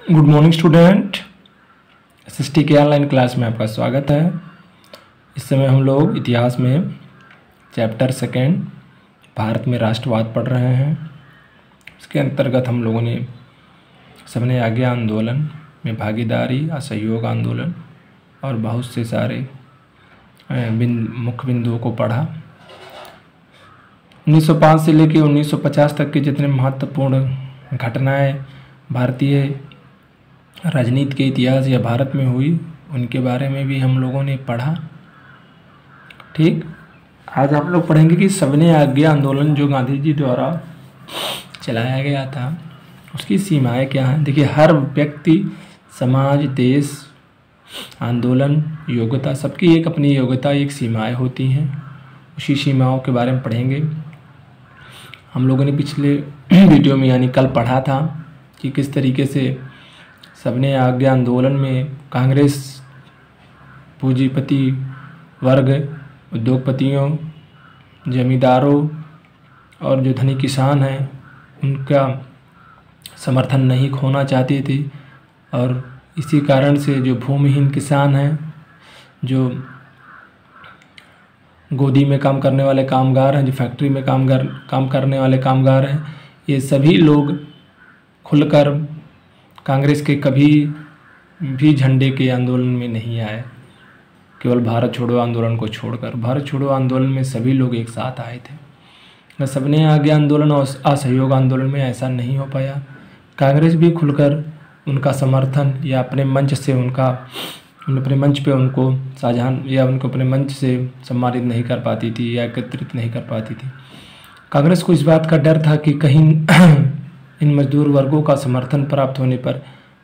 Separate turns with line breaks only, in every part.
Good morning student. SST के online class में आपका स्वागत है। इस समय हम लोग इतिहास में चैप्टर सेकेंड भारत में राष्ट्रवाद पढ़ रहे हैं। इसके अंतर्गत हम लोगों ने सबने आज्ञा आंदोलन में भागीदारी, असहयोग आंदोलन और बहुत से सारे मुख्य बिंदुओं को पढ़ा। 1905 से लेकर 1950 तक के जितने महत्वपूर्ण घटनाएं भारतीय राजनीति के इतिहास या भारत में हुई उनके बारे में भी हम लोगों ने पढ़ा। ठीक, आज हम लोग पढ़ेंगे कि सबने आज्ञा आंदोलन जो गांधी जी द्वारा चलाया गया था उसकी सीमाएं क्या हैं। देखिए, हर व्यक्ति, समाज, देश, आंदोलन, योग्यता, सबकी एक अपनी योग्यता, एक सीमाएं होती हैं। उसी सीमाओं के बारे में पढ़ेंगे। हम लोगों ने पिछले वीडियो में यानी कल पढ़ा था कि किस तरीके से सबने आज्ञा आंदोलन में कांग्रेस, पूंजीपति वर्ग, उद्योगपतियों, जमींदारों और जो धनी किसान हैं उनका समर्थन नहीं खोना चाहती थी। और इसी कारण से जो भूमिहीन किसान हैं, जो गोदी में काम करने वाले कामगार हैं, जो फैक्ट्री में काम करने वाले कामगार हैं, ये सभी लोग खुलकर कांग्रेस के कभी भी झंडे के आंदोलन में नहीं आए। केवल भारत छोड़ो आंदोलन को छोड़कर, भारत छोड़ो आंदोलन में सभी लोग एक साथ आए थे। सबने आज्ञा आंदोलन और असहयोग आंदोलन में ऐसा नहीं हो पाया। कांग्रेस भी खुलकर उनका समर्थन या अपने मंच से अपने मंच पे उनको शाहजहां या उनको अपने मंच से सम्मानित नहीं कर पाती थी या एकत्रित नहीं कर पाती थी। कांग्रेस को इस बात का डर था कि कहीं इन मजदूर वर्गों का समर्थन प्राप्त होने पर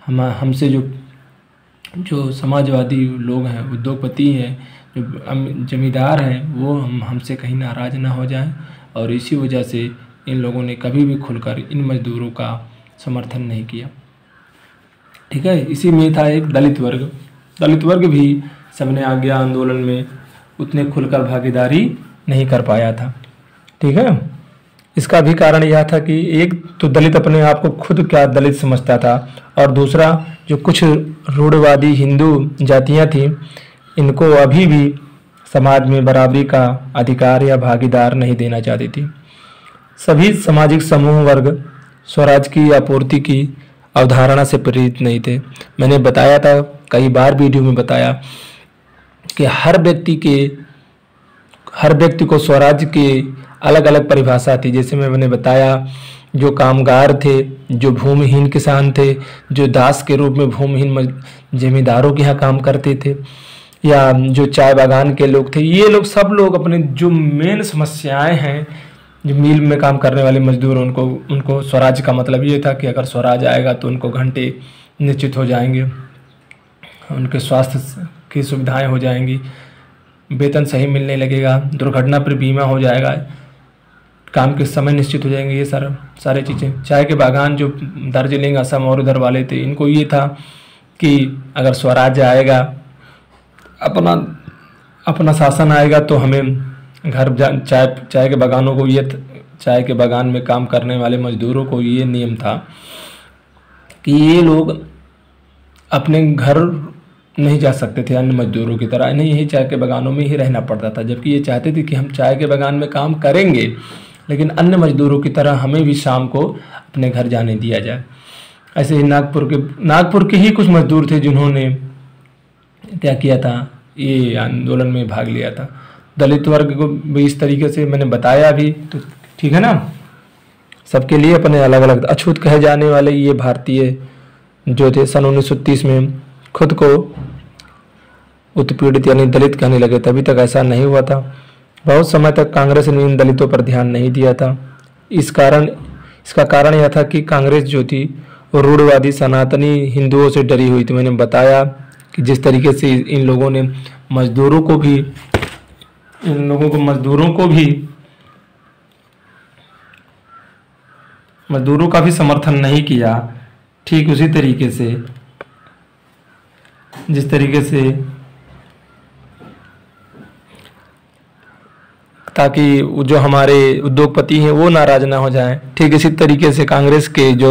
हमसे जो समाजवादी लोग हैं, उद्योगपति हैं, जो जमींदार हैं, वो हमसे कहीं नाराज़ ना हो जाएं। और इसी वजह से इन लोगों ने कभी भी खुलकर इन मजदूरों का समर्थन नहीं किया। ठीक है, इसी में था एक दलित वर्ग। दलित वर्ग भी सबने आज्ञा आंदोलन में उतने खुलकर भागीदारी नहीं कर पाया था। ठीक है, इसका भी कारण यह था कि एक तो दलित अपने आप को खुद क्या दलित समझता था, और दूसरा जो कुछ रूढ़वादी हिंदू जातियां थीं, इनको अभी भी समाज में बराबरी का अधिकार या भागीदार नहीं देना चाहती थी। सभी सामाजिक समूह वर्ग स्वराज की आपूर्ति की अवधारणा से प्रेरित नहीं थे। मैंने बताया था, कई बार वीडियो में बताया कि हर व्यक्ति को स्वराज के अलग अलग परिभाषा थी। जैसे मैंने बताया, जो कामगार थे, जो भूमिहीन किसान थे, जो दास के रूप में भूमिहीन जमींदारों के यहाँ काम करते थे, या जो चाय बागान के लोग थे, ये लोग सब लोग अपने जो मेन समस्याएं हैं, जो मिल में काम करने वाले मजदूर, उनको स्वराज का मतलब ये था कि अगर स्वराज आएगा तो उनको घंटे निश्चित हो जाएंगे, उनके स्वास्थ्य की सुविधाएं हो जाएंगी, वेतन सही मिलने लगेगा, दुर्घटना पर बीमा हो जाएगा, काम के समय निश्चित हो जाएंगे। ये सारे चीज़ें। चाय के बागान जो दार्जिलिंग, असम और उधर वाले थे, इनको ये था कि अगर स्वराज आएगा, अपना शासन आएगा तो हमें चाय के बागानों को, ये चाय के बागान में काम करने वाले मजदूरों को ये नियम था कि ये लोग अपने घर नहीं जा सकते थे अन्य मजदूरों की तरह, इन्हें यही चाय के बागानों में ही रहना पड़ता था। जबकि ये चाहते थे कि हम चाय के बागान में काम करेंगे, लेकिन अन्य मजदूरों की तरह हमें भी शाम को अपने घर जाने दिया जाए। ऐसे ही नागपुर के ही कुछ मजदूर थे जिन्होंने क्या किया था, ये आंदोलन में भाग लिया था। दलित वर्ग को भी इस तरीके से मैंने बताया भी, तो ठीक है ना। सबके लिए अपने अलग अलग अछूत कहे जाने वाले ये भारतीय जो थे, सन 1930 में खुद को उत्पीड़ित यानी दलित कहने लगे। तभी तक ऐसा नहीं हुआ था। बहुत समय तक कांग्रेस ने इन दलितों पर ध्यान नहीं दिया था। इसका कारण यह था कि कांग्रेस जो थी वो रूढ़वादी सनातनी हिंदुओं से डरी हुई थी। मैंने बताया कि जिस तरीके से इन लोगों ने मजदूरों का भी समर्थन नहीं किया, ठीक उसी तरीके से जिस तरीके से ताकि जो हमारे उद्योगपति हैं वो नाराज ना हो जाएं, ठीक इसी तरीके से कांग्रेस के जो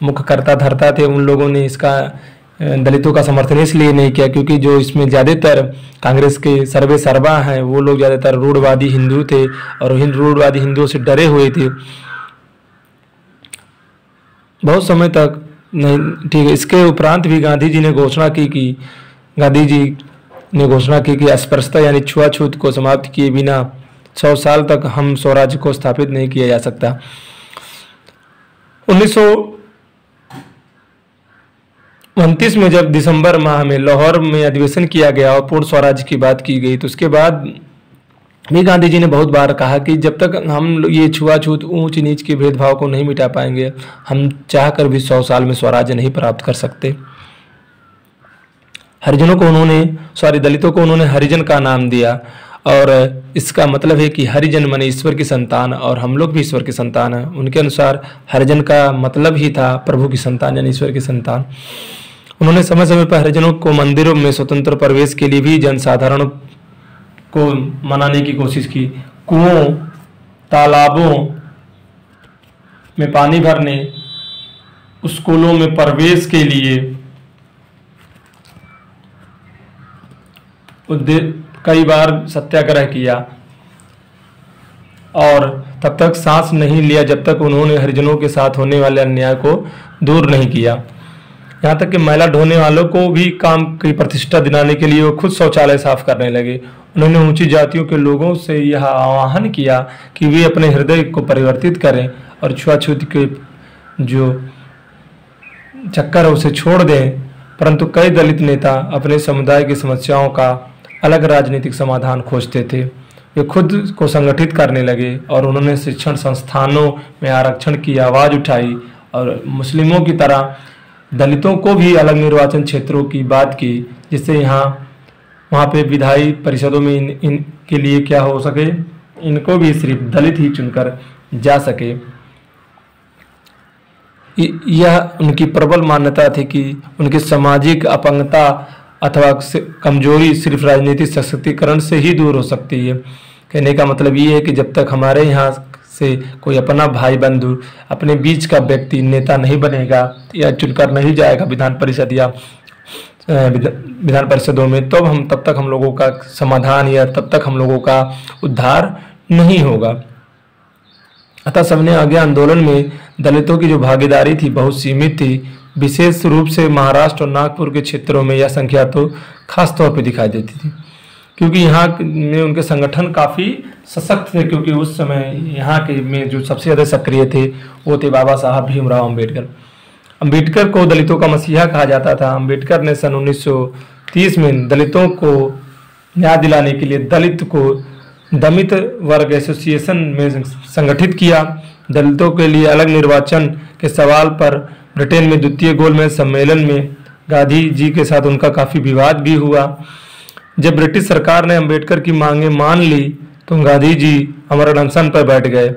मुख्य कर्ता धर्ता थे, उन लोगों ने इसका दलितों का समर्थन इसलिए नहीं किया क्योंकि जो इसमें ज़्यादातर कांग्रेस के सर्वे सर्वा हैं वो लोग ज़्यादातर रूढ़वादी हिंदू थे और रूढ़वादी हिंदुओं से डरे हुए थे। बहुत समय तक नहीं, ठीक है। इसके उपरांत भी गांधी जी ने घोषणा की कि अस्पृश्यता यानी छुआछूत को समाप्त किए बिना 100 साल तक हम स्वराज्य को स्थापित नहीं किया जा सकता। 1929 में जब दिसंबर माह में लाहौर में अधिवेशन किया गया और पूर्ण स्वराज्य की बात की गई, तो उसके बाद भी गांधी जी ने बहुत बार कहा कि जब तक हम ये छुआछूत ऊंच नीच के भेदभाव को नहीं मिटा पाएंगे, हम चाहकर भी 100 साल में स्वराज्य नहीं प्राप्त कर सकते। दलितों को उन्होंने हरिजन का नाम दिया और इसका मतलब है कि हरिजन माने ईश्वर की संतान और हम लोग भी ईश्वर की संतान हैं। उनके अनुसार हरिजन का मतलब ही था प्रभु की संतान यानी ईश्वर की संतान। उन्होंने समय समय पर हरिजनों को मंदिरों में स्वतंत्र प्रवेश के लिए भी जनसाधारण को मनाने की कोशिश की। कुओं, तालाबों में पानी भरने, स्कूलों में प्रवेश के लिए कई बार सत्याग्रह किया और तब तक सांस नहीं लिया जब तक उन्होंने हरिजनों के साथ होने वाले अन्याय को दूर नहीं किया। यहाँ तक कि मैला ढोने वालों को भी काम की प्रतिष्ठा दिलाने के लिए वो खुद शौचालय साफ करने लगे। उन्होंने ऊंची जातियों के लोगों से यह आह्वान किया कि वे अपने हृदय को परिवर्तित करें और छुआछूत के जो चक्कर है उसे छोड़ दें। परंतु कई दलित नेता अपने समुदाय की समस्याओं का अलग राजनीतिक समाधान खोजते थे। वे खुद को संगठित करने लगे और उन्होंने शिक्षण संस्थानों में आरक्षण की आवाज़ उठाई और मुस्लिमों की तरह दलितों को भी अलग निर्वाचन क्षेत्रों की बात की, जिससे वहाँ पे विधायी परिषदों में इनके लिए क्या हो सके, इनको भी सिर्फ दलित ही चुनकर जा सके। यह उनकी प्रबल मान्यता थी कि उनकी सामाजिक अपंगता अथवा कमजोरी सिर्फ राजनीतिक सशक्तिकरण से ही दूर हो सकती है। कहने का मतलब ये है कि जब तक हमारे यहाँ से कोई अपना भाई बंधु अपने बीच का व्यक्ति नेता नहीं बनेगा या चुनकर नहीं जाएगा विधान परिषद या विधान परिषदों में, तब तक हम लोगों का समाधान या तब तक हम लोगों का उद्धार नहीं होगा। अतः सबने आगे आंदोलन में दलितों की जो भागीदारी थी बहुत सीमित थी। विशेष रूप से महाराष्ट्र और नागपुर के क्षेत्रों में यह संख्या तो खास तौर पे दिखाई देती थी, क्योंकि यहाँ में उनके संगठन काफ़ी सशक्त थे। क्योंकि उस समय यहाँ के में जो सबसे ज़्यादा सक्रिय थे वो थे बाबा साहब भीमराव अम्बेडकर। अम्बेडकर को दलितों का मसीहा कहा जाता था। अम्बेडकर ने सन 1930 में दलितों को न्याय दिलाने के लिए दलित को दलित वर्ग एसोसिएशन में संगठित किया। दलितों के लिए अलग निर्वाचन के सवाल पर ब्रिटेन में द्वितीय गोलमेज सम्मेलन में गांधी जी के साथ उनका काफ़ी विवाद भी हुआ। जब ब्रिटिश सरकार ने अम्बेडकर की मांगें मान ली तो गांधी जी अमरण अनशन पर बैठ गए।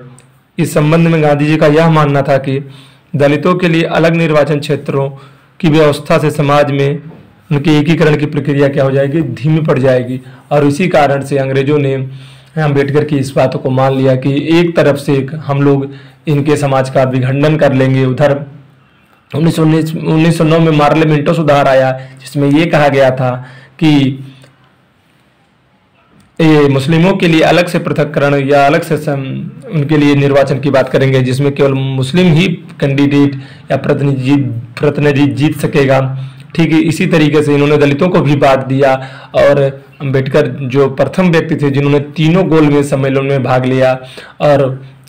इस संबंध में गांधी जी का यह मानना था कि दलितों के लिए अलग निर्वाचन क्षेत्रों की व्यवस्था से समाज में उनके एकीकरण की प्रक्रिया क्या हो जाएगी, धीमी पड़ जाएगी। और इसी कारण से अंग्रेजों ने अम्बेडकर की इस बातों को मान लिया कि एक तरफ से हम लोग इनके समाज का विखंडन कर लेंगे। उधर 1909 में पार्लियामेंटो सुधार आया जिसमें ये कहा गया था कि ये मुस्लिमों के लिए अलग से पृथककरण या अलग से उनके लिए निर्वाचन की बात करेंगे, जिसमें केवल मुस्लिम ही कैंडिडेट या प्रतिनिधि जीत सकेगा। ठीक है, इसी तरीके से इन्होंने दलितों को भी बात दिया और अम्बेडकर जो प्रथम व्यक्ति थे जिन्होंने तीनों गोलमेज सम्मेलन में भाग लिया और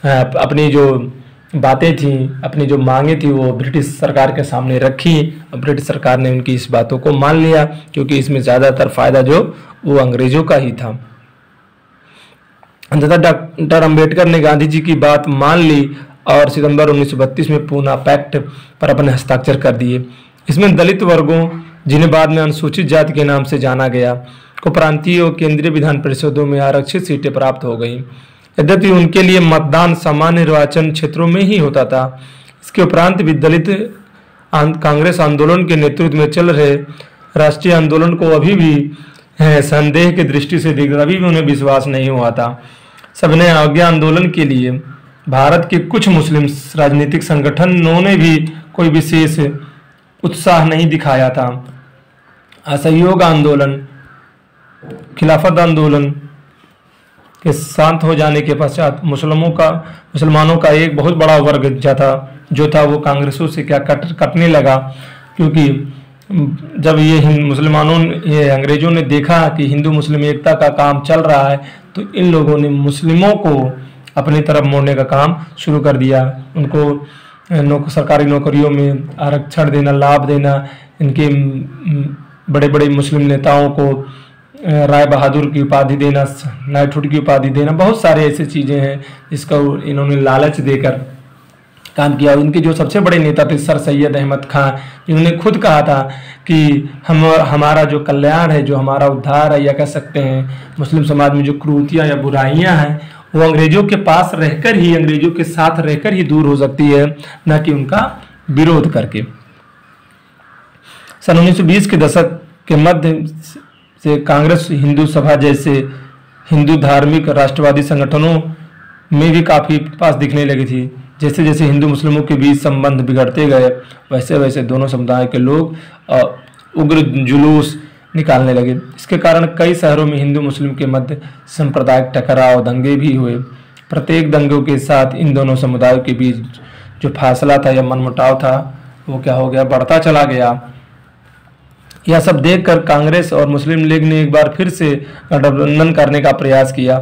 अपनी जो बातें थी, अपनी जो मांगे थी वो ब्रिटिश सरकार के सामने रखी। ब्रिटिश सरकार ने उनकी इस बातों को मान लिया क्योंकि इसमें ज़्यादातर फायदा जो वो अंग्रेजों का ही था। अंततः डॉक्टर अम्बेडकर ने गांधी जी की बात मान ली और सितंबर 1932 में पूना पैक्ट पर अपने हस्ताक्षर कर दिए। इसमें दलित वर्गों, जिन्हें बाद में अनुसूचित जाति के नाम से जाना गया, को प्रांतीय और केंद्रीय विधान परिषदों में आरक्षित सीटें प्राप्त हो गईं। यद्यपि उनके लिए मतदान सामान्य निर्वाचन क्षेत्रों में ही होता था। इसके उपरांत भी दलित कांग्रेस आंदोलन के नेतृत्व में चल रहे राष्ट्रीय आंदोलन को अभी भी संदेह की दृष्टि से अभी भी उन्हें विश्वास नहीं हुआ था। सबने आज्ञा आंदोलन के लिए भारत के कुछ मुस्लिम राजनीतिक संगठनों ने भी कोई विशेष उत्साह नहीं दिखाया था। असहयोग आंदोलन, खिलाफत आंदोलन के शांत हो जाने के पश्चात मुसलमानों का एक बहुत बड़ा वर्ग जो था वो कांग्रेसों से क्या कटने लगा, क्योंकि जब ये अंग्रेजों ने देखा कि हिंदू मुस्लिम एकता का काम चल रहा है, तो इन लोगों ने मुस्लिमों को अपनी तरफ मोड़ने का काम शुरू कर दिया। उनको सरकारी नौकरियों में आरक्षण देना, लाभ देना, इनके बड़े बड़े मुस्लिम नेताओं को राय बहादुर की उपाधि देना, नाइटहुड की उपाधि देना, बहुत सारे ऐसे चीज़ें हैं जिसका इन्होंने लालच देकर काम किया। इनके जो सबसे बड़े नेता थे सर सैयद अहमद खान, जिन्होंने खुद कहा था कि हमारा जो कल्याण है, जो हमारा उद्धार है, या कह सकते हैं मुस्लिम समाज में जो क्रूरतियाँ या बुराइयाँ हैं, वो अंग्रेजों के पास रहकर ही, अंग्रेजों के साथ रहकर ही दूर हो सकती है, न कि उनका विरोध करके। सन 1920 के दशक के मध्य से कांग्रेस हिंदू सभा जैसे हिंदू धार्मिक राष्ट्रवादी संगठनों में भी काफ़ी पास दिखने लगी थी। जैसे जैसे हिंदू मुस्लिमों के बीच संबंध बिगड़ते गए, वैसे वैसे दोनों समुदाय के लोग उग्र जुलूस निकालने लगे। इसके कारण कई शहरों में हिंदू मुस्लिम के मध्य सांप्रदायिक टकराव, दंगे भी हुए। प्रत्येक दंगों के साथ इन दोनों समुदायों के बीच जो फासला था या मनमुटाव था, वो क्या हो गया, बढ़ता चला गया। यह सब देखकर कांग्रेस और मुस्लिम लीग ने एक बार फिर से गठबंधन करने का प्रयास किया,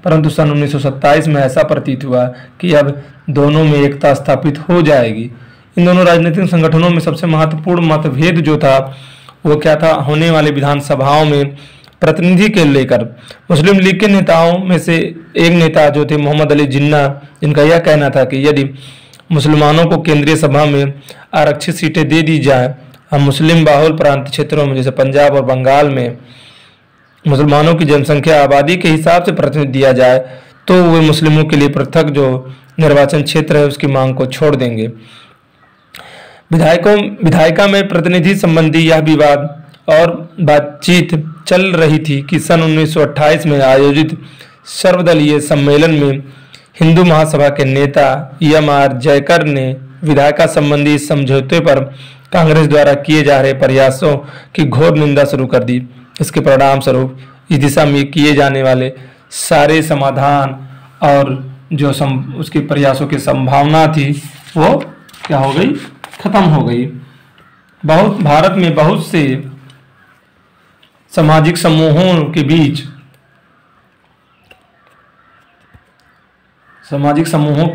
परंतु सन 1927 में ऐसा प्रतीत हुआ कि अब दोनों में एकता स्थापित हो जाएगी। इन दोनों राजनीतिक संगठनों में सबसे महत्वपूर्ण मतभेद जो था वो क्या था, होने वाले विधानसभाओं में प्रतिनिधि के लेकर। मुस्लिम लीग के नेताओं में से एक नेता जो थे मोहम्मद अली जिन्ना, जिनका यह कहना था कि यदि मुसलमानों को केंद्रीय सभा में आरक्षित सीटें दे दी जाए, हम मुस्लिम बाहुल प्रांत क्षेत्रों में जैसे पंजाब और बंगाल में मुसलमानों की जनसंख्या आबादी के हिसाब से प्रतिनिधि दिया जाए, तो वे मुस्लिमों के लिए पृथक जो निर्वाचन क्षेत्र है उसकी मांग को छोड़ देंगे। विधायिका में प्रतिनिधि संबंधी यह विवाद और बातचीत चल रही थी कि सन 1928 में आयोजित सर्वदलीय सम्मेलन में हिंदू महासभा के नेता EMR जयकर ने विधायिका संबंधी समझौते पर कांग्रेस द्वारा किए जा रहे प्रयासों की घोर निंदा शुरू कर दी। इसके परिणाम स्वरूप इस दिशा में किए जाने वाले सारे समाधान और जो उसके प्रयासों की संभावना थी वो क्या हो गई, खत्म हो गई। भारत में बहुत से सामाजिक समूहों के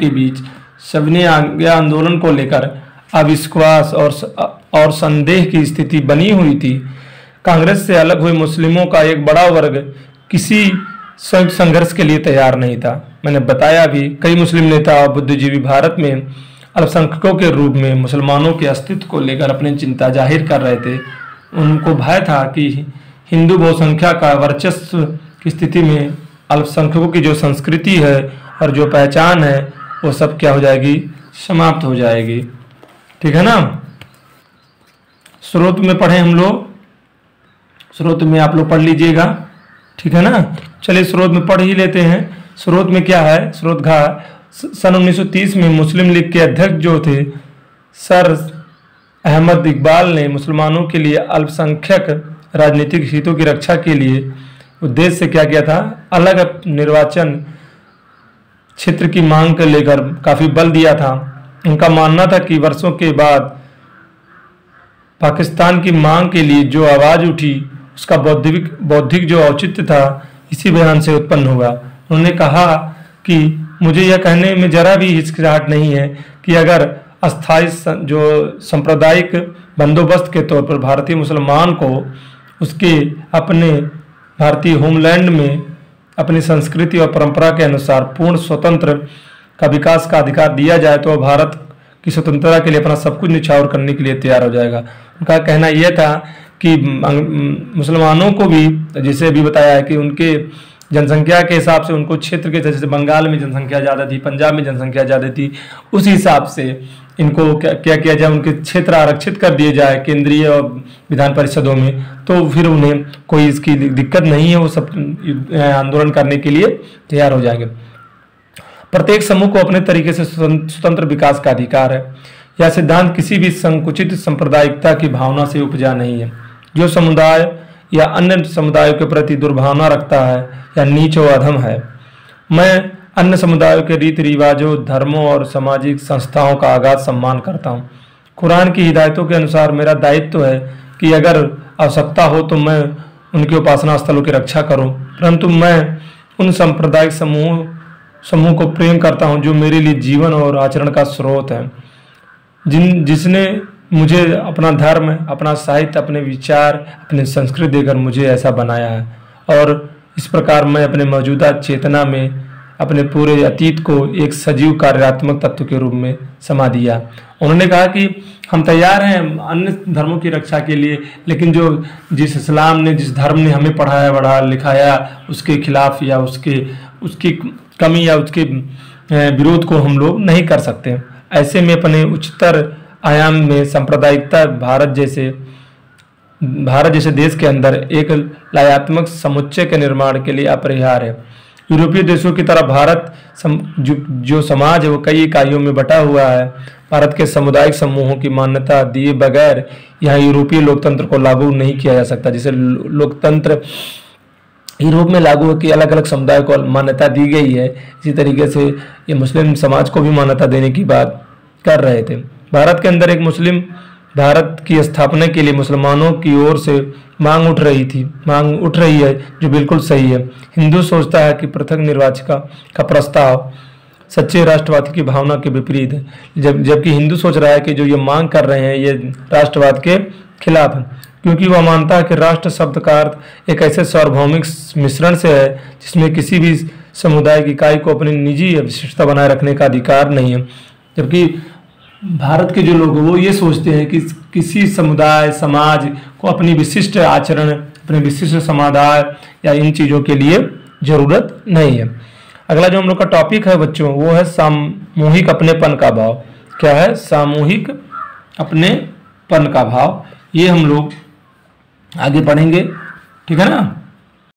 बीच सविनय आंदोलन को लेकर अविश्वास और संदेह की स्थिति बनी हुई थी। कांग्रेस से अलग हुए मुस्लिमों का एक बड़ा वर्ग किसी संयुक्त संघर्ष के लिए तैयार नहीं था। मैंने बताया भी, कई मुस्लिम नेता और बुद्धिजीवी भारत में अल्पसंख्यकों के रूप में मुसलमानों के अस्तित्व को लेकर अपनी चिंता जाहिर कर रहे थे। उनको भय था कि हिंदू बहुसंख्या का वर्चस्व की स्थिति में अल्पसंख्यकों की जो संस्कृति है और जो पहचान है वो सब क्या हो जाएगी, समाप्त हो जाएगी। ठीक है ना। स्रोत में पढ़े हम लोग, स्रोत में आप लोग पढ़ लीजिएगा, ठीक है ना। चलिए स्रोत में पढ़ ही लेते हैं। स्रोत में क्या है, स्रोत घा सन 1930 में मुस्लिम लीग के अध्यक्ष जो थे सर अहमद इकबाल ने मुसलमानों के लिए अल्पसंख्यक राजनीतिक हितों की रक्षा के लिए उद्देश्य से क्या किया था, अलग निर्वाचन क्षेत्र की मांग को लेकर काफी बल दिया था। उनका मानना था कि वर्षों के बाद पाकिस्तान की मांग के लिए जो आवाज उठी उसका बौद्धिक जो औचित्य था इसी बयान से उत्पन्न हुआ। उन्होंने कहा कि मुझे यह कहने में जरा भी हिचकिचाहट नहीं है कि अगर अस्थायी जो सांप्रदायिक बंदोबस्त के तौर पर भारतीय मुसलमान को उसके अपने भारतीय होमलैंड में अपनी संस्कृति और परंपरा के अनुसार पूर्ण स्वतंत्र का विकास का अधिकार दिया जाए तो भारत की स्वतंत्रता के लिए अपना सब कुछ निछावर करने के लिए तैयार हो जाएगा। उनका कहना यह था कि मुसलमानों को भी, जैसे अभी बताया है कि उनके जनसंख्या के हिसाब से उनको क्षेत्र के, जैसे बंगाल में जनसंख्या ज़्यादा थी, पंजाब में जनसंख्या ज़्यादा थी, उस हिसाब से इनको क्या किया जाए, उनके क्षेत्र आरक्षित कर दिए जाए केंद्रीय और विधान परिषदों में, तो फिर उन्हें कोई इसकी दिक्कत नहीं है, वो सब आंदोलन करने के लिए तैयार हो जाएंगे। प्रत्येक समूह को अपने तरीके से स्वतंत्र विकास का अधिकार है। यह सिद्धांत किसी भी संकुचित सांप्रदायिकता की भावना से उपजा नहीं है। जो समुदाय या अन्य समुदायों के प्रति दुर्भावना रखता है या नीच व अधम है। मैं अन्य समुदायों के रीति रिवाजों, धर्मों और सामाजिक संस्थाओं का आगाध सम्मान करता हूँ। कुरान की हिदायतों के अनुसार मेरा दायित्व है कि अगर आवश्यकता हो तो मैं उनके उपासना स्थलों की रक्षा करूं, परंतु मैं उन सांप्रदायिक समूह को प्रेम करता हूं जो मेरे लिए जीवन और आचरण का स्रोत है, जिसने मुझे अपना धर्म, अपना साहित्य, अपने विचार, अपनी संस्कृति देकर मुझे ऐसा बनाया है। और इस प्रकार मैं अपने मौजूदा चेतना में अपने पूरे अतीत को एक सजीव कार्यात्मक तत्व के रूप में समा दिया। उन्होंने कहा कि हम तैयार हैं अन्य धर्मों की रक्षा के लिए, लेकिन जिस इस्लाम ने, जिस धर्म ने हमें पढ़ाया, बढ़ा लिखाया, उसके खिलाफ या उसकी कमी या उसके विरोध को हम लोग नहीं कर सकते। ऐसे में अपने उच्चतर आयाम में सांप्रदायिकता भारत जैसे देश के अंदर एक लयात्मक समुच्चय के निर्माण के लिए अपरिहार्य है। यूरोपीय देशों की तरह भारत जो समाज है वो कई इकाइयों में बटा हुआ है। भारत के सामुदायिक समूहों की मान्यता दिए बगैर यहाँ यूरोपीय लोकतंत्र को लागू नहीं किया जा सकता। जैसे लोकतंत्र यूरोप में लागू है कि अलग अलग समुदाय को मान्यता दी गई है, इसी तरीके से ये मुस्लिम समाज को भी मान्यता देने की बात कर रहे थे। भारत के अंदर एक मुस्लिम भारत की स्थापना के लिए मुसलमानों की ओर से मांग उठ रही है, जो बिल्कुल सही है। हिंदू सोचता है कि पृथक निर्वाचिका का प्रस्ताव सच्चे राष्ट्रवाद की भावना के विपरीत है, जबकि हिंदू सोच रहा है कि जो ये मांग कर रहे हैं ये राष्ट्रवाद के खिलाफ है, क्योंकि वह मानता है कि राष्ट्र शब्द का अर्थ एक ऐसे सार्वभौमिक मिश्रण से है जिसमें किसी भी समुदाय की इकाई को अपनी निजी विशिष्टता बनाए रखने का अधिकार नहीं है। जबकि भारत के जो लोग वो ये सोचते हैं कि किसी समुदाय, समाज को अपनी विशिष्ट आचरण, अपने विशिष्ट समुदाय या इन चीज़ों के लिए जरूरत नहीं है। अगला जो हम लोग का टॉपिक है बच्चों, वो है सामूहिक अपनेपन का भाव। क्या है? सामूहिक अपनेपन का भाव। ये हम लोग आगे पढ़ेंगे, ठीक है ना।